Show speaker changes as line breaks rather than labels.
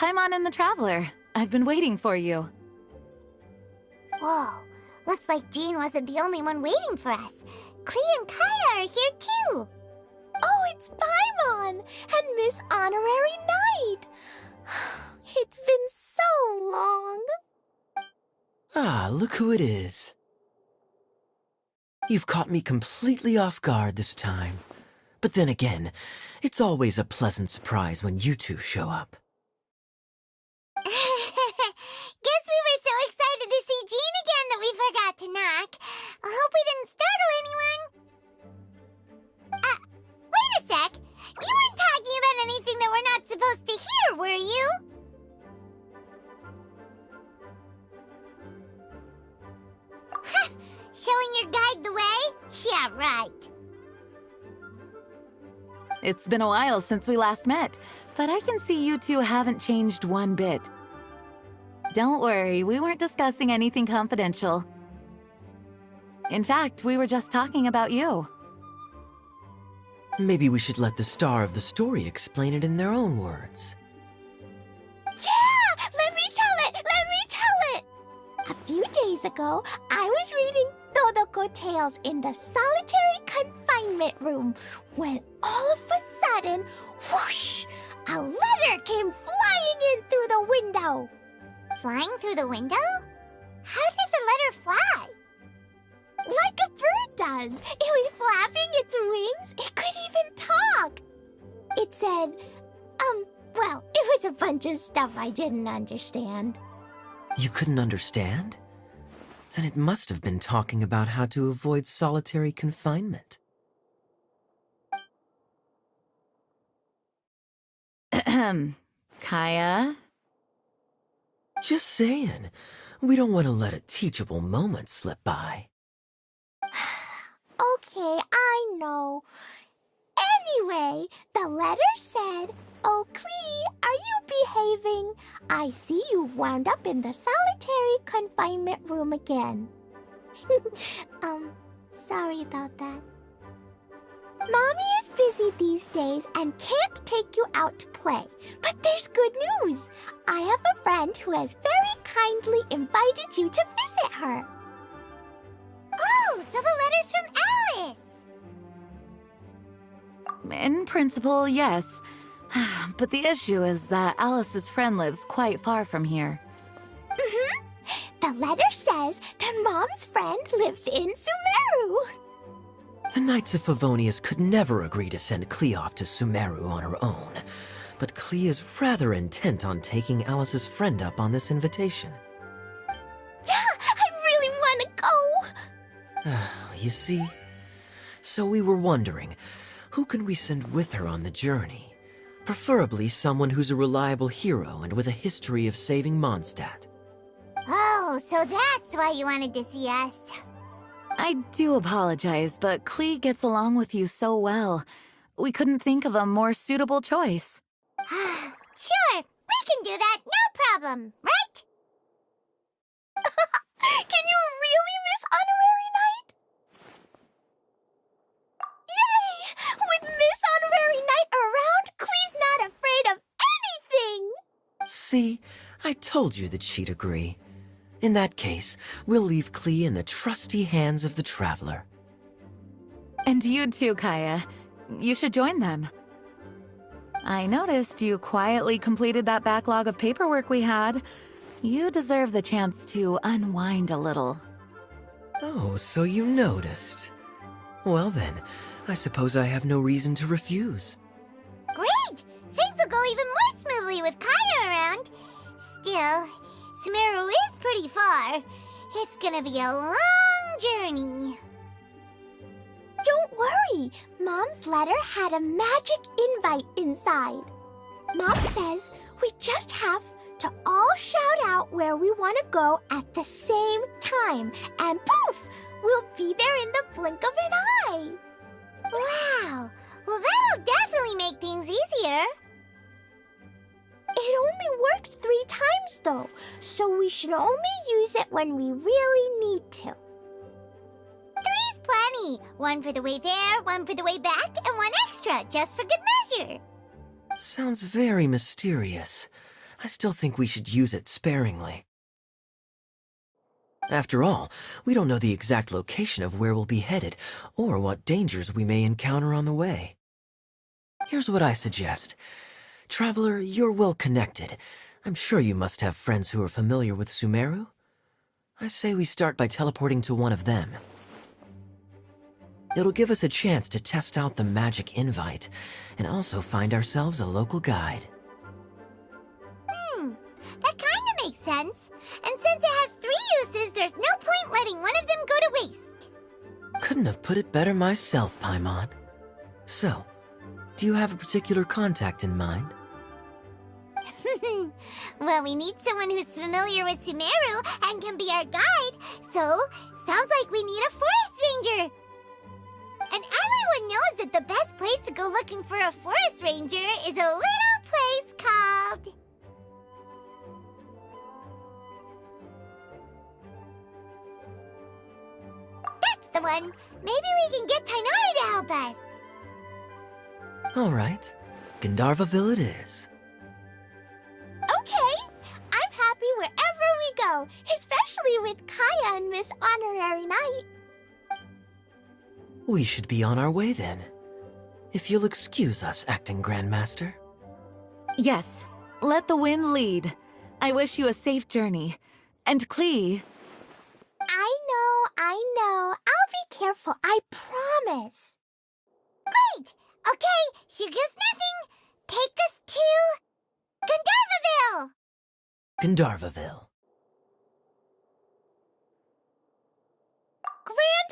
Paimon and the Traveler. I've been waiting for you.
Whoa, looks like Jean wasn't the only one waiting for us. Klee and Kaeya are here too.
Oh, it's Paimon and Miss Honorary Knight. It's been so long.
Ah, look who it is. You've caught me completely off guard this time. But then again, it's always a pleasant surprise when you two show up.
Guess we were so excited to see Jean again that we forgot to knock. I hope we didn't startle anyone. Wait a sec. You weren't talking about anything that we're not supposed to hear, were you? Ha! Showing your guide the way? Yeah, right.
It's been a while since we last met, but I can see you two haven't changed one bit. Don't worry, we weren't discussing anything confidential. In fact, we were just talking about you.
Maybe we should let the star of the story explain it in their own words.
Yeah! Let me tell it! Let me tell it! A few days ago, I was reading Todoko Tales in the solitary confinement room when all of a sudden, whoosh! A letter came flying in through the window.
Flying through the window? How does a letter fly?
Like a bird does. It was flapping its wings. It could even talk. It said, well, it was a bunch of stuff I didn't understand.
You couldn't understand? Then it must have been talking about how to avoid solitary confinement.
Kaeya?
Just saying. We don't want to let a teachable moment slip by.
Okay, I know. Anyway, the letter said, "Oh, Klee, are you behaving? I see you've wound up in the solitary confinement room again." Sorry about that. Mommy is busy these days and can't take you out to play. But there's good news. I have a friend who has very kindly invited you to visit her.
Oh, so the letter's from Alice!
In principle, yes. But the issue is that Alice's friend lives quite far from here.
The letter says that Mom's friend lives in Sumeru.
The Knights of Favonius could never agree to send Klee off to Sumeru on her own. But Klee is rather intent on taking Alice's friend up on this invitation.
Yeah, I really want to go.
You see? So we were wondering, who can we send with her on the journey? Preferably someone who's a reliable hero and with a history of saving Mondstadt.
Oh, so that's why you wanted to see us.
I do apologize, but Klee gets along with you so well. We couldn't think of a more suitable choice.
Sure, we can do that, no problem, right?
Can you really, Miss Honorary Knight? Yay! With Miss Honorary Knight around, Klee's not afraid of anything!
See? I told you that she'd agree. In that case, we'll leave Klee in the trusty hands of the Traveler.
And you too, Kaeya. You should join them. I noticed you quietly completed that backlog of paperwork we had. You deserve the chance to unwind a little.
Oh, so you noticed. Well then, I suppose I have no reason to refuse.
Great! Things will go even more smoothly with Kaeya around. Still, Sumeru is pretty far. It's gonna be a long journey.
Don't worry, Mom's letter had a magic invite inside. Mom says we just have to all shout out where we want to go at the same time, and poof, we'll be there in the blink of an eye.
Wow! Well, that'll definitely make things easier.
It only works 3 times though, so we should only use it when we really need to.
3's plenty. 1 for the way there, 1 for the way back, and 1 extra, just for good measure.
Sounds very mysterious. I still think we should use it sparingly. After all, we don't know the exact location of where we'll be headed, or what dangers we may encounter on the way. Here's what I suggest. Traveler, you're well connected. I'm sure you must have friends who are familiar with Sumeru. I say we start by teleporting to one of them. It'll give us a chance to test out the magic invite, and also find ourselves a local guide.
That kinda makes sense. And since it has 3 uses, there's no point letting one of them go to waste.
Couldn't have put it better myself, Paimon. So, do you have a particular contact in mind?
Well, we need someone who's familiar with Sumeru and can be our guide, so sounds like we need a forest ranger. And everyone knows that the best place to go looking for a forest ranger is a little place called... That's the one! Maybe we can get Tainari to help us.
All right, Gandharvaville it is.
Okay, I'm happy wherever we go, especially with Kaeya and Miss Honorary Knight.
We should be on our way then. If you'll excuse us, Acting Grandmaster.
Yes, let the wind lead. I wish you a safe journey. And Klee,
I know. I'll be careful, I promise.
Great! Okay, here goes nothing. Take us to... Gandharvaville!
Gandharvaville.
Grand